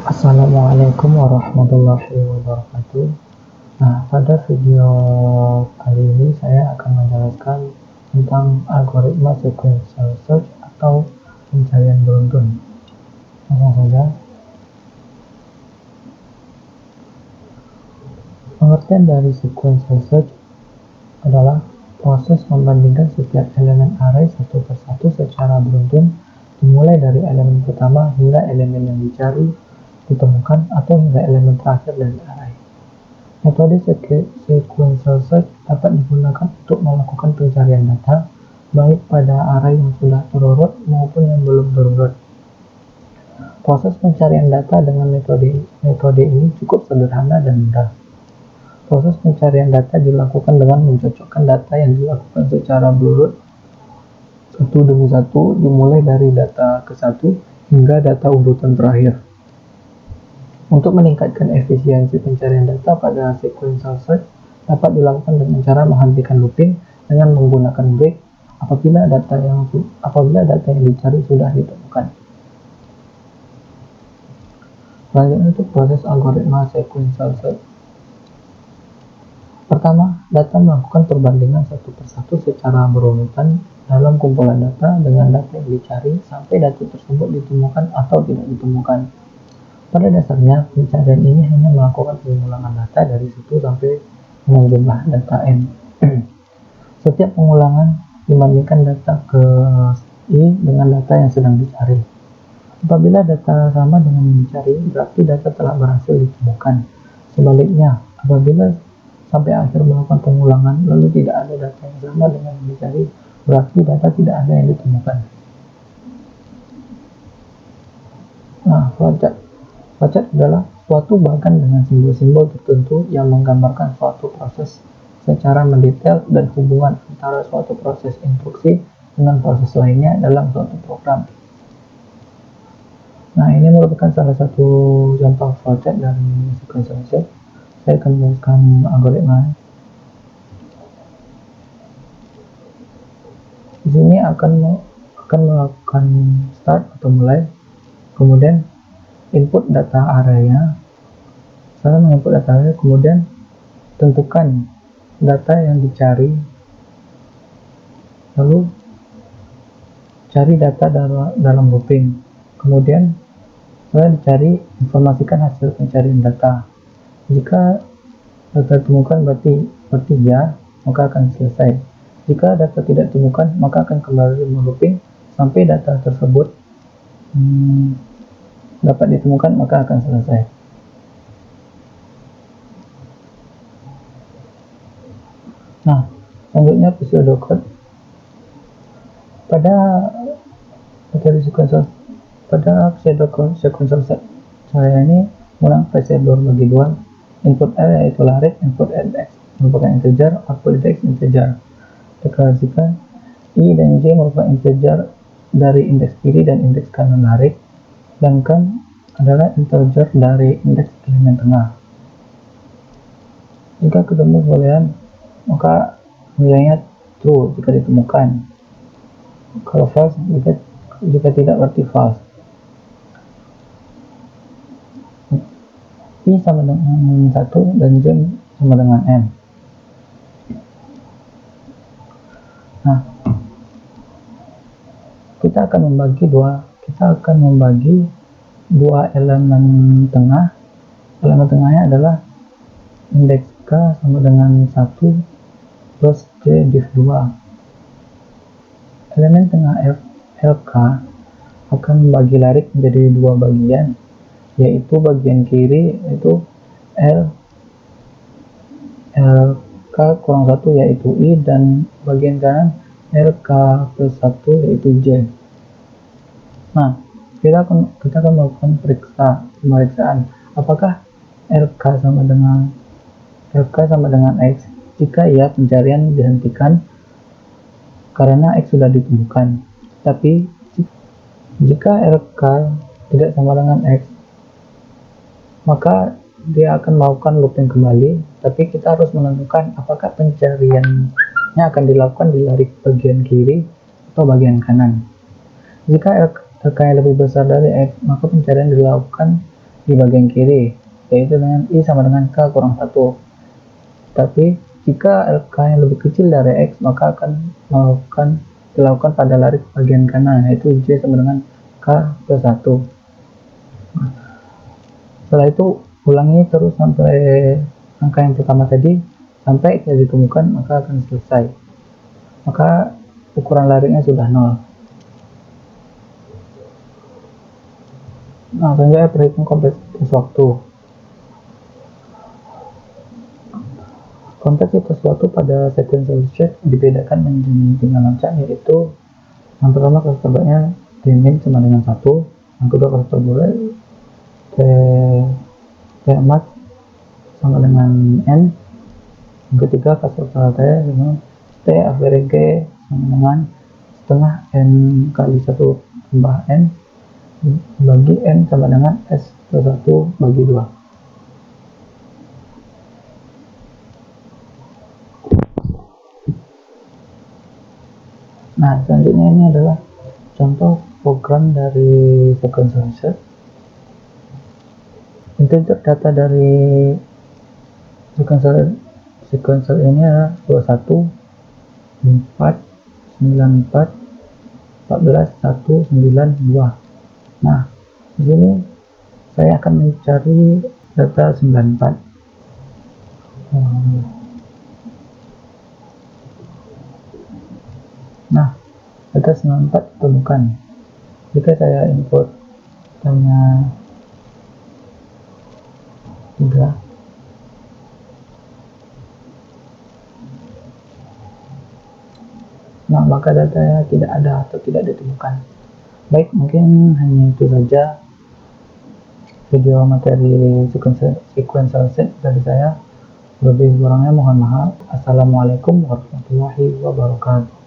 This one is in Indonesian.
Assalamualaikum warahmatullahi wabarakatuh. Nah, pada video kali ini saya akan menjelaskan tentang algoritma sequential search atau pencarian beruntun. Langsung saja. Pengertian dari sequential search adalah proses membandingkan setiap elemen array satu persatu secara beruntun, dimulai dari elemen pertama hingga elemen yang dicari ditemukan atau hingga elemen terakhir dari array. Metode sequential search dapat digunakan untuk melakukan pencarian data, baik pada array yang sudah terurut maupun yang belum terurut. Proses pencarian data dengan metode ini cukup sederhana dan mudah. Proses pencarian data dilakukan dengan mencocokkan data yang dilakukan secara berurut satu demi satu, dimulai dari data ke-1 hingga data urutan terakhir. Untuk meningkatkan efisiensi pencarian data pada sequential search dapat dilakukan dengan cara menghentikan looping dengan menggunakan break apabila data yang dicari sudah ditemukan. Selanjutnya untuk proses algoritma sequential search. Pertama, data melakukan perbandingan satu persatu secara berurutan dalam kumpulan data dengan data yang dicari sampai data tersebut ditemukan atau tidak ditemukan. Pada dasarnya, pencarian ini hanya melakukan pengulangan data dari 1 sampai dengan jumlah data n. Setiap pengulangan dibandingkan data ke i dengan data yang sedang dicari. Apabila data sama dengan yang dicari, berarti data telah berhasil ditemukan. Sebaliknya, apabila sampai akhir melakukan pengulangan lalu tidak ada data yang sama dengan yang dicari, berarti data tidak ada yang ditemukan. Nah, flowchart adalah suatu bagan dengan simbol-simbol tertentu yang menggambarkan suatu proses secara mendetail dan hubungan antara suatu proses instruksi dengan proses lainnya dalam suatu program. Nah, ini merupakan salah satu contoh flowchart dari sequential search. Saya akan menjelaskan algoritma. Di sini akan melakukan start atau mulai, kemudian input data array-nya. Setelah menginput data array, kemudian tentukan data yang dicari, lalu cari data dalam looping. Kemudian setelah dicari, informasikan hasil pencarian data. Jika data ditemukan berarti ya, maka akan selesai. Jika data tidak ditemukan, maka akan kembali looping sampai data tersebut dapat ditemukan, maka akan selesai. Nah, selanjutnya pseudocode. Pada metode sequential search saya ini menggunakan procedure bagi dua. Input L yaitu larik, input X merupakan integer, output X integer. Deklarasikan I dan J merupakan integer dari indeks kiri dan indeks kanan larik, sedangkan adalah integer dari indeks elemen tengah. Jika ketemu boolean, maka nilainya true jika ditemukan. Kalau false, jika tidak berarti false. I sama dengan 1 dan J sama dengan N. Nah, kita akan membagi dua elemen tengah. Elemen tengahnya adalah indeks K sama dengan 1 plus J div 2. Elemen tengah LK akan membagi larik menjadi dua bagian, yaitu bagian kiri yaitu LK kurang 1 yaitu I, dan bagian kanan LK plus 1 yaitu J. Nah, kita akan melakukan pemeriksaan apakah LK sama dengan X. Jika iya, pencarian dihentikan karena X sudah ditemukan. Tapi jika LK tidak sama dengan X, maka dia akan melakukan looping kembali, tapi kita harus menentukan apakah pencariannya akan dilakukan di larik bagian kiri atau bagian kanan. Jika LK lebih besar dari X, maka pencarian dilakukan di bagian kiri, yaitu dengan I sama dengan K kurang 1. Tapi jika LK yang lebih kecil dari X, maka akan dilakukan pada lari bagian kanan, yaitu J sama dengan K plus 1. Setelah itu ulangi terus sampai angka yang pertama tadi, sampai X ditemukan, maka akan selesai. Maka ukuran larinya sudah 0. Nah, selanjutnya perhitung kompleksitas waktu. Kompleksitas waktu pada sequential search dibedakan menjadi 3 macam, yaitu yang pertama kasus terbaiknya Tmin sama dengan 1, yang kedua kasus terburuk Tmax sama dengan N, yang ketiga kasus rata dengan T average sama dengan setengah N kali 1 tambah N bagi N sama dengan S plus 1 bagi 2. Nah, selanjutnya ini adalah contoh program dari sequential search. Integer data dari sequential ini adalah 21, 4, 94, 14, 1, 9, 2. Nah, di sini saya akan mencari data 94. Nah, data 94 ditemukan. Jika saya input datanya 3, nah maka datanya tidak ada atau tidak ditemukan. Baik, mungkin hanya itu saja video materi sequential search dari saya. Lebih kurangnya mohon maaf. Assalamualaikum warahmatullahi wabarakatuh.